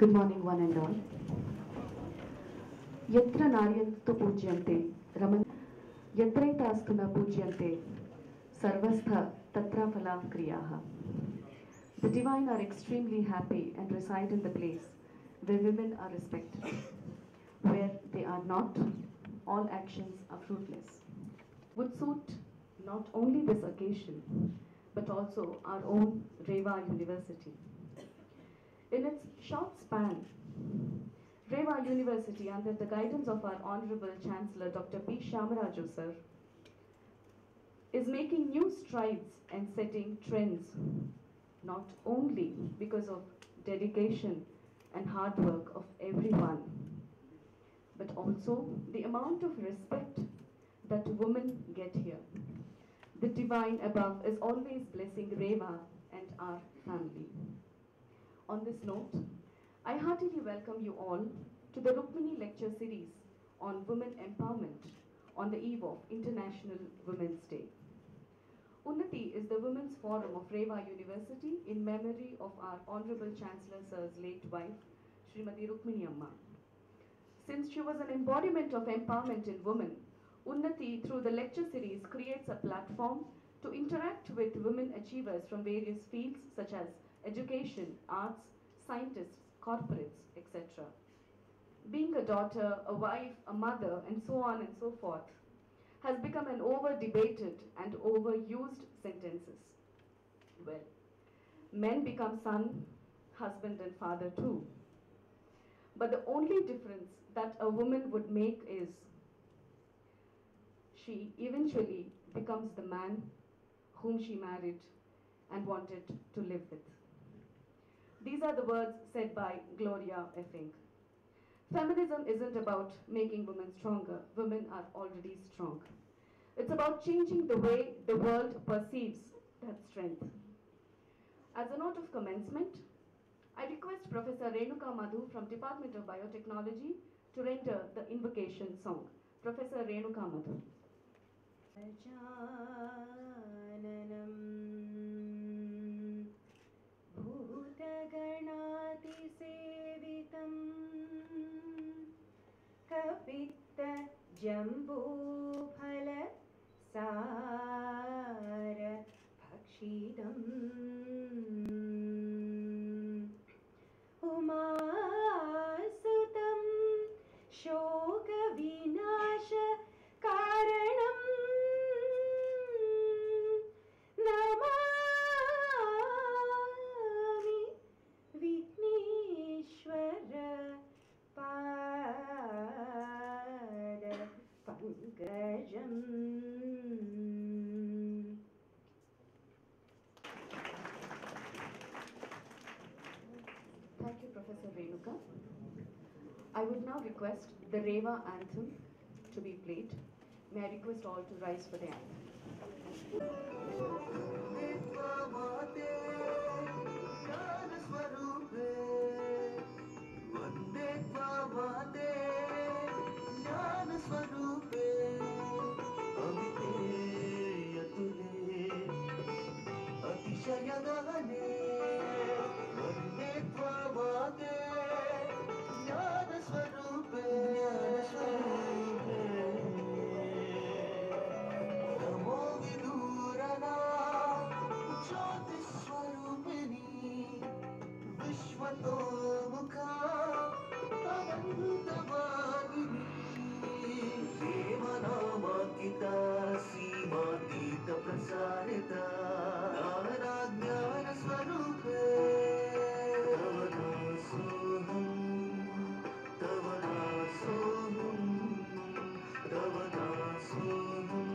Good morning, one and all. Yatra naryantu pujyante, Raman yatraitastuna pujyante, sarvastha tatra phala kriyaha. The divine are extremely happy and reside in the place where women are respected. Where they are not, all actions are fruitless. Would suit not only this occasion, but also our own REVA University. In its short span, REVA University, under the guidance of our Honorable Chancellor Dr. P. Shyama Raju sir, is making new strides and setting trends, not only because of dedication and hard work of everyone, but also the amount of respect that women get here. The divine above is always blessing REVA and our family. On this note, I heartily welcome you all to the Rukmini lecture series on women empowerment on the eve of International Women's Day. UNNATI is the Women's Forum of REVA University in memory of our Honorable Chancellor Sir's late wife, Srimati Rukmini Amma. Since she was an embodiment of empowerment in women, UNNATI through the lecture series creates a platform to interact with women achievers from various fields such as education, arts, scientists, corporates, etc. Being a daughter, a wife, a mother, and so on and so forth, has become an over-debated and overused sentences. Well, men become son, husband, and father too. But the only difference that a woman would make is she eventually becomes the man whom she married and wanted to live with. These are the words said by Gloria Effing. Feminism isn't about making women stronger. Women are already strong. It's about changing the way the world perceives that strength. As a note of commencement, I request Professor Renuka Madhu from Department of Biotechnology to render the invocation song. Professor Renuka Madhu. भूतगणातिसेवितं कपित्त जम्बूफल सार भक्षितम् उमासुतं शोकविनाश कारणम् नमामि विघ्नेश्वर पाद पंकजम्. Thank you, Professor Renuka. I would now request the REVA anthem to be played. May I request all to rise for the anthem. सीमातीत प्रसारिता ज्ञान स्वरूपे तव दासोऽहं तव दासोऽहं तव दासोऽहं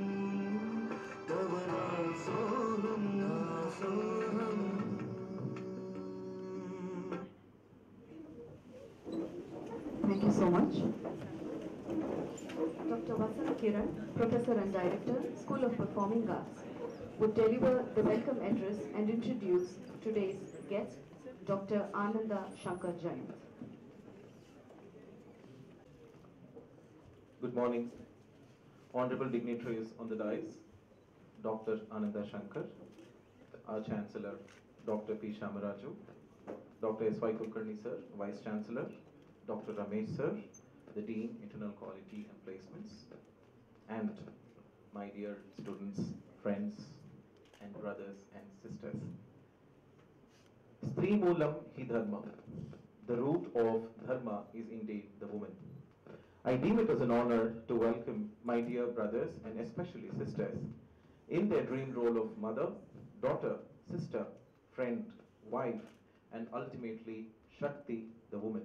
तव दासोऽहं दासोऽहम्. Thank you so much. Dr. Vasana Kiran, Professor and Director, School of Performing Arts, would deliver the welcome address and introduce today's guest, Dr. Ananda Shankar Jayant. Good morning, honorable dignitaries on the dais, Dr. Ananda Shankar, our Chancellor, Dr. P. Shyama Raju, Dr. S.Y. Kulkarni sir, Vice Chancellor, Dr. Ramesh sir, the Dean, Internal Quality and Placements, and my dear students, friends, and brothers and sisters. Stri Moolam hi Dharma. The root of Dharma is indeed the woman. I deem it as an honor to welcome my dear brothers and especially sisters in their dream role of mother, daughter, sister, friend, wife, and ultimately Shakti, the woman,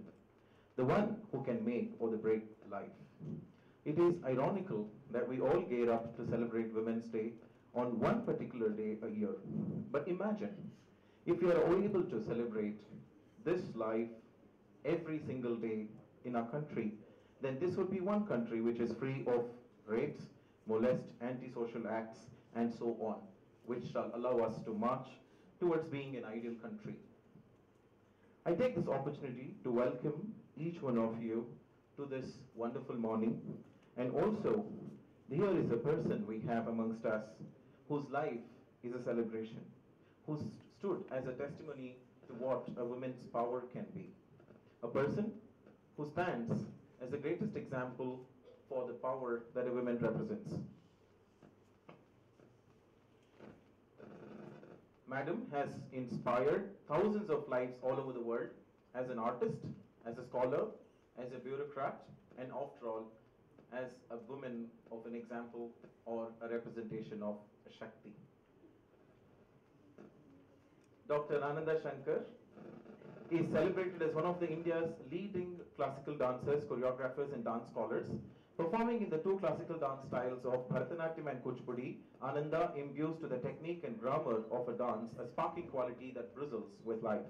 the one who can make or break life. It is ironical that we all gear up to celebrate Women's Day on one particular day a year. But imagine if we are able to celebrate this life every single day in our country, then this would be one country which is free of rapes, molest, antisocial acts, and so on, which shall allow us to march towards being an ideal country. I take this opportunity to welcome each one of you to this wonderful morning, and also here is a person we have amongst us whose life is a celebration, who stood as a testimony to what a woman's power can be. A person who stands as the greatest example for the power that a woman represents. Madam has inspired thousands of lives all over the world as an artist, as a scholar, as a bureaucrat, and after all, as a woman of an example or a representation of Shakti. Dr. Ananda Shankar is celebrated as one of India's leading classical dancers, choreographers, and dance scholars. Performing in the two classical dance styles of Bharatanatyam and Kuchipudi, Ananda imbues to the technique and grammar of a dance a sparkling quality that bristles with life.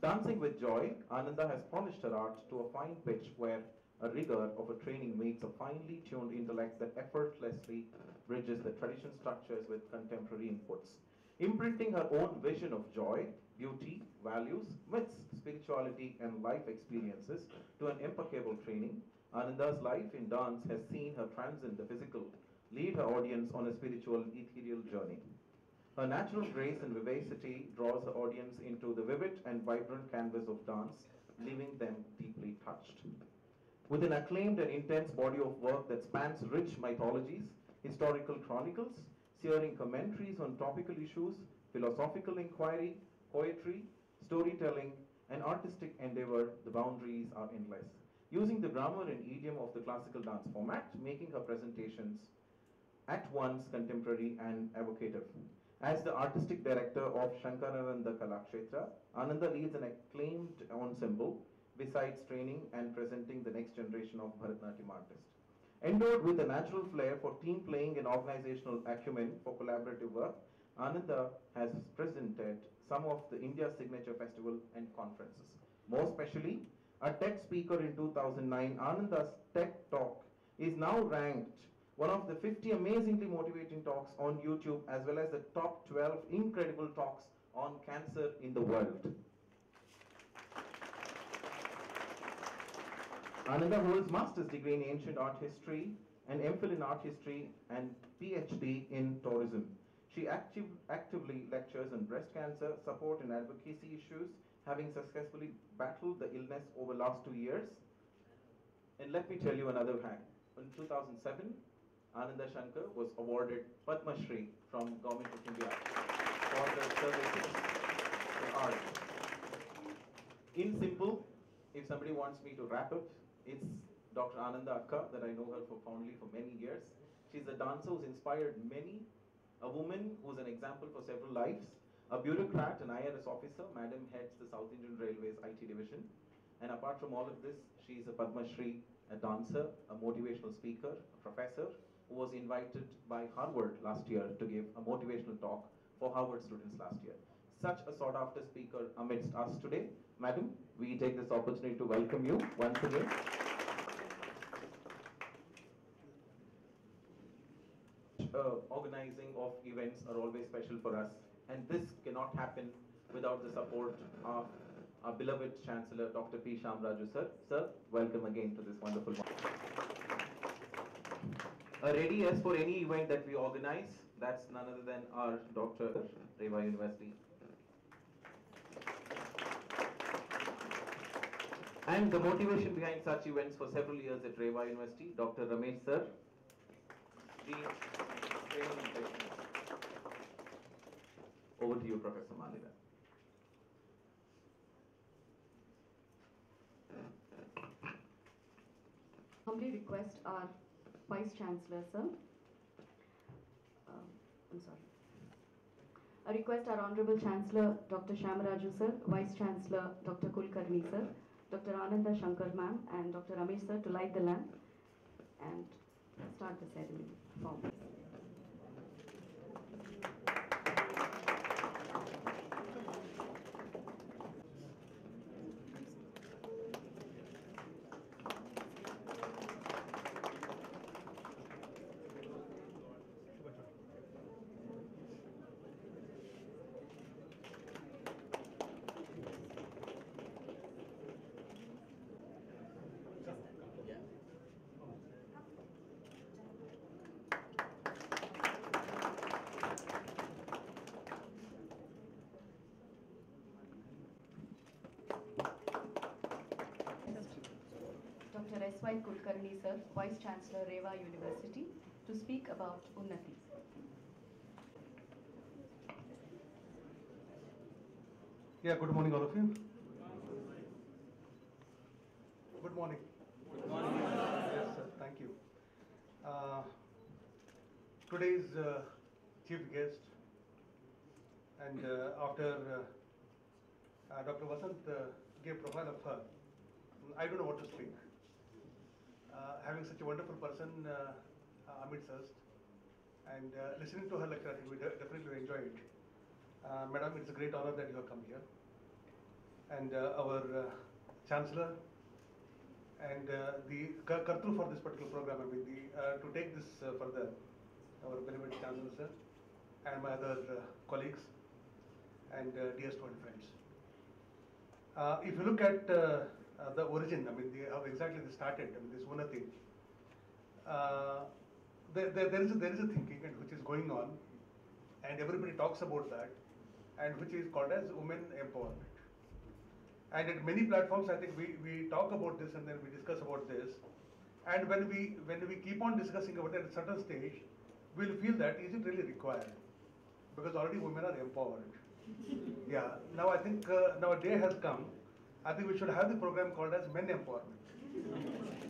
Dancing with joy, Ananda has polished her art to a fine pitch where a rigor of a training meets a finely tuned intellect that effortlessly bridges the tradition structures with contemporary inputs. Imprinting her own vision of joy, beauty, values, myths, spirituality, and life experiences to an impeccable training, Ananda's life in dance has seen her transcend the physical, lead her audience on a spiritual, ethereal journey. Her natural grace and vivacity draws her audience into the vivid and vibrant canvas of dance, leaving them deeply touched. With an acclaimed and intense body of work that spans rich mythologies, historical chronicles, searing commentaries on topical issues, philosophical inquiry, poetry, storytelling, and artistic endeavor, the boundaries are endless. Using the grammar and idiom of the classical dance format, making her presentations at once contemporary and evocative. As the artistic director of Shankarananda Kalakshetra, Ananda leads an acclaimed ensemble besides training and presenting the next generation of Bharatanatyam artists. Endowed with a natural flair for team playing and organizational acumen for collaborative work, Ananda has presented some of India's signature festivals and conferences. More especially, a TED speaker in 2009, Ananda's TED Talk is now ranked one of the 50 amazingly motivating talks on YouTube, as well as the top 12 incredible talks on cancer in the world. Ananda holds master's degree in ancient art history, an MPhil in art history, and PhD in tourism. She actively lectures on breast cancer, support and advocacy issues, having successfully battled the illness over the last 2 years. And let me tell you another hack. In 2007, Ananda Shankar was awarded Padmasri from Government of India for the services to art. In simple, if somebody wants me to wrap up, it's Dr. Ananda Akka, that I know her fondly for many years. She's a dancer who's inspired many, a woman who's an example for several lives, a bureaucrat, an IRS officer. Madam heads the South Indian Railways IT division. And apart from all of this, she's a Padmasri, a dancer, a motivational speaker, a professor, who was invited by Harvard last year to give a motivational talk for Harvard students last year. Such a sought-after speaker amidst us today. Madam, we take this opportunity to welcome you once again. Organizing of events are always special for us, and this cannot happen without the support of our beloved Chancellor, Dr. P. Shyama Raju sir. Sir, welcome again to this wonderful one. Ready as for any event that we organize, that's none other than our Dr. REVA University. And the motivation behind such events for several years at REVA University, Dr. Ramesh sir. Dean, Training and Placement. Over to you, Professor Malina. Humbly request our Vice Chancellor, sir. I'm sorry. I request our Honorable Chancellor, Dr. Shyama Raju sir, Vice Chancellor, Dr. Kulkarni sir, Dr. Ananda Shankar ma'am, and Dr. Ramesh sir to light the lamp and start the ceremony formally. Dr. S.Y. Kulkarni sir, Vice Chancellor, REVA University, to speak about UNNATI. Yeah, good morning all of you. Good morning. Good morning. Yes, sir, thank you. Today's chief guest, and after Dr. Vasant gave profile of her, I don't know what to speak. Having such a wonderful person amidst us, and listening to her lecture, I think we definitely enjoy it. Madam, it's a great honor that you have come here. And our Chancellor and the Kartru for this particular program, I mean, to take this further, our beloved Chancellor sir, and my other colleagues and dear student friends. If you look at the origin, I mean, how exactly this started, I mean, this UNNATI, there is a thinking and which is going on, and everybody talks about that, and which is called as women empowerment. And at many platforms, I think we talk about this and then we discuss about this, and when we keep on discussing about it at a certain stage, we'll feel that is it really required? Because already women are empowered. Yeah. Now I think now a day has come. I think we should have the program called as Men Empowerment.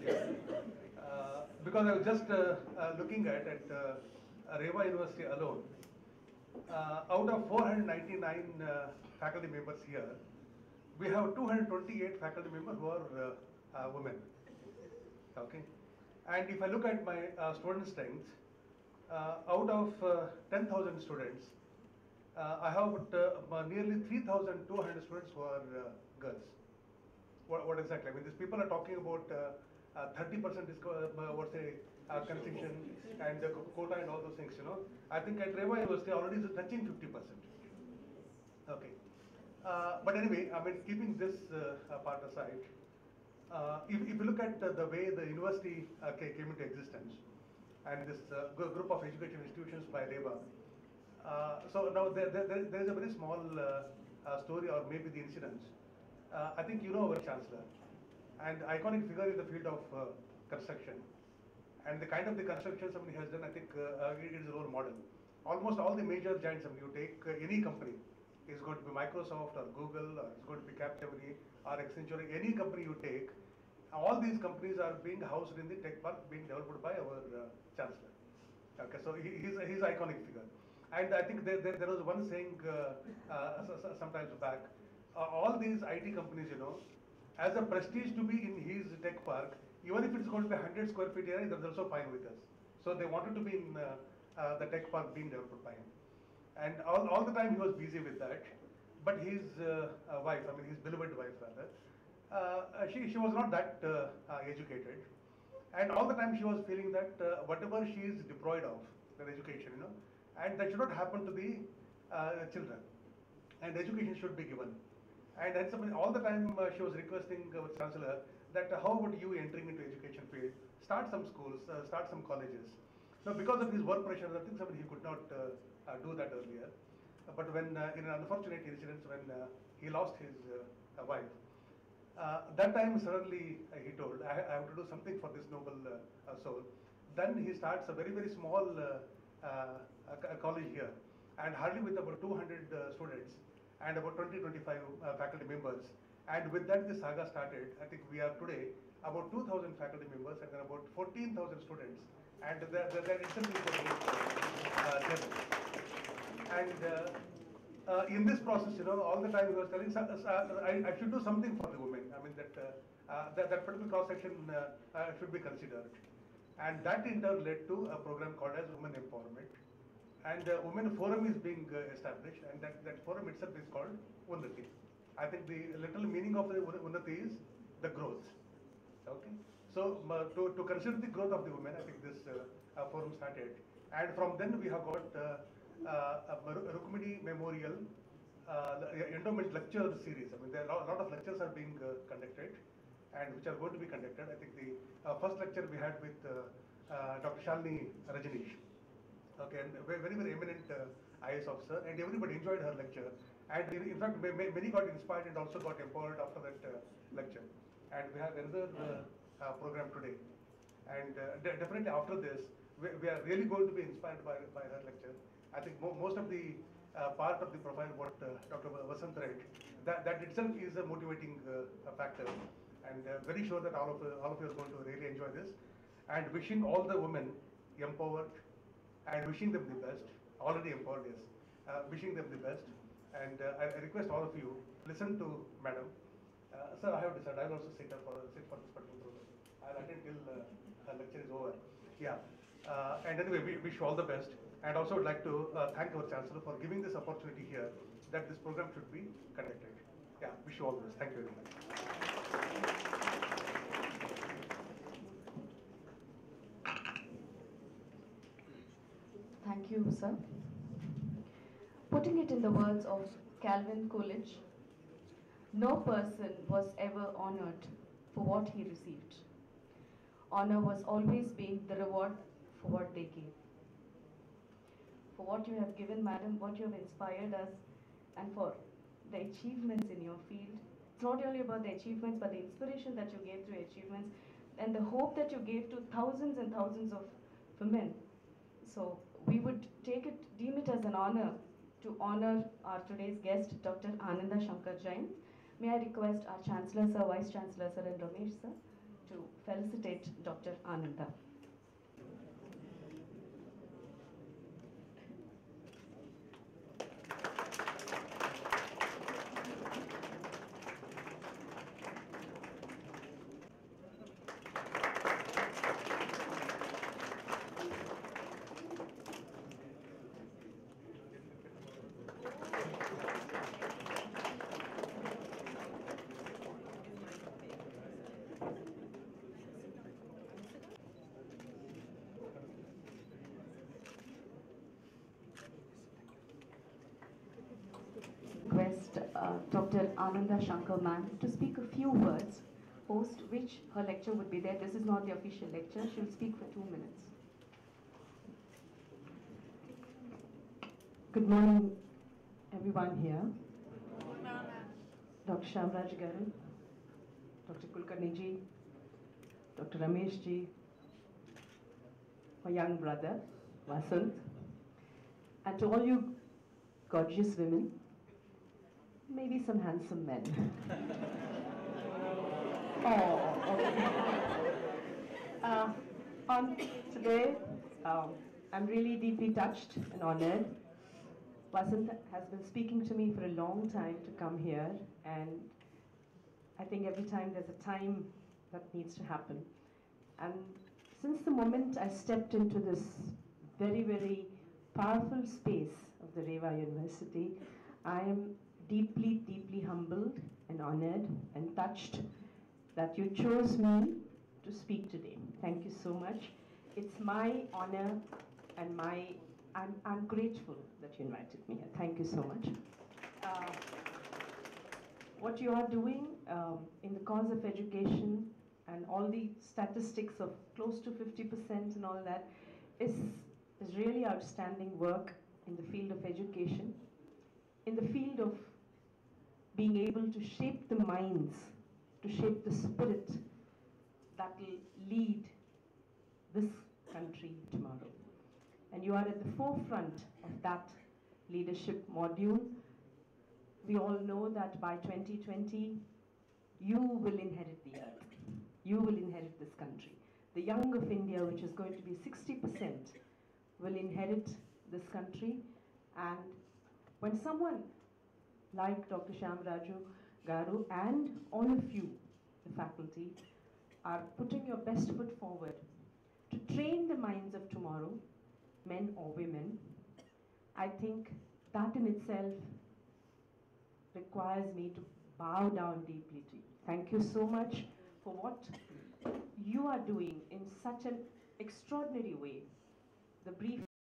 Yeah. Because I was just looking at REVA University alone. Out of 499 faculty members here, we have 228 faculty members who are women. Okay. And if I look at my student strength, out of 10,000 students, I have nearly 3,200 students who are girls. What exactly? I mean, these people are talking about 30% concession and quota and all those things, you know. I think at REVA University already is touching 50%. Okay. But anyway, I mean, keeping this part aside, if you look at the way the university came into existence, and this group of educational institutions by REVA, so now there is a very small story, or maybe the incidents. I think you know our Chancellor, and iconic figure in the field of construction, and the kind of the construction somebody has done, I think it is a role model. Almost all the major giants, I mean, you take any company, it's going to be Microsoft or Google, or it's going to be Capgemini or Accenture, any company you take, all these companies are being housed in the tech park being developed by our Chancellor. Okay, so he's an iconic figure. And I think there was one saying sometimes back, all these IT companies, you know, as a prestige to be in his tech park, even if it's going to be 100 square feet area, that's also fine with us. So they wanted to be in the tech park being developed by him. And all the time he was busy with that. But his wife, I mean his beloved wife rather, she was not that educated. And all the time she was feeling that whatever she is deprived of, that education, you know, and that should not happen to the children. And education should be given. And all the time she was requesting our Chancellor that how about you entering into education field, start some schools, start some colleges. Now because of his work pressure, I think he could not do that earlier. But when in an unfortunate incident when he lost his wife, That time suddenly he told, I have to do something for this noble soul. Then he starts a very, very small college here, and hardly with about 200 students and about 20-25 faculty members. And with that, the saga started. I think we are today about 2,000 faculty members and then about 14,000 students. And that itself is a great journey. And in this process, all the time he was telling, I should do something for the women. I mean, that particular cross-section should be considered. And that in turn led to a program called as Women Empowerment. And Women Forum is being established, and that forum itself is called UNNATI. I think the literal meaning of the UNNATI is the growth. Okay. So to consider the growth of the women, I think this forum started. And from then we have got Rukmini Memorial Endowment Lecture Series. I mean, there are a lot of lectures are being conducted, and which are going to be conducted. I think the first lecture we had with Dr. Shyama Raju. Okay, and very, very eminent IAS officer, and everybody enjoyed her lecture. And in fact, many got inspired and also got empowered after that lecture. And we have another program today. And definitely after this, we are really going to be inspired by her lecture. I think most of the part of the profile what Dr. Vasant read, that itself is a motivating factor. And very sure that all of you are going to really enjoy this. And wishing all the women empowered and wishing them the best. Already empowered, yes. Wishing them the best. And I request all of you, listen to Madam. Sir, I have decided I will also sit for this particular program. I'll attend till her lecture is over. Yeah. And anyway, we wish you all the best. And also would like to thank our Chancellor for giving this opportunity here that this program should be conducted. Yeah, wish you all the best. Thank you very much. Thank you, sir. Putting it in the words of Calvin Coolidge, no person was ever honored for what he received. Honor was always being the reward for what they gave. For what you have given, madam, what you have inspired us, and for the achievements in your field. It's not only about the achievements, but the inspiration that you gave through achievements, and the hope that you gave to thousands and thousands of women. So we would deem it as an honor to honor our today's guest, Dr. Ananda Shankar Jayant. May I request our Chancellor, Sir, Vice Chancellor, Sir, and Ramesh, Sir, to felicitate Dr. Ananda. Request Dr. Ananda Shankar ma'am to speak a few words, post which her lecture would be there. This is not the official lecture. She'll speak for 2 minutes. Good morning, everyone here. Dr. Shyama Raju and Dr. Kulkarni ji, Dr. Ramesh ji, my young brother, Vasant, and to all you gorgeous women, maybe some handsome men. Oh, okay. On today, I'm really deeply touched and honored. Vasant has been speaking to me for a long time to come here, and I think every time there's a time that needs to happen. And since the moment I stepped into this very, very powerful space of the REVA University, I am deeply, deeply humbled and honored and touched that you chose me to speak today. Thank you so much. It's my honor and I'm grateful that you invited me here. Thank you so much. What you are doing in the cause of education and all the statistics of close to 50% and all that is really outstanding work in the field of education, in the field of being able to shape the minds to shape the spirit that will lead this country tomorrow. And you are at the forefront of that leadership module. We all know that by 2020, you will inherit the earth. You will inherit this country. The young of India, which is going to be 60%, will inherit this country. And when someone like Dr. Shyama Raju Garu and all of you, the faculty, are putting your best foot forward to train the minds of tomorrow, men or women, I think that in itself requires me to bow down deeply to you. Thank you so much for what you are doing in such an extraordinary way. The brief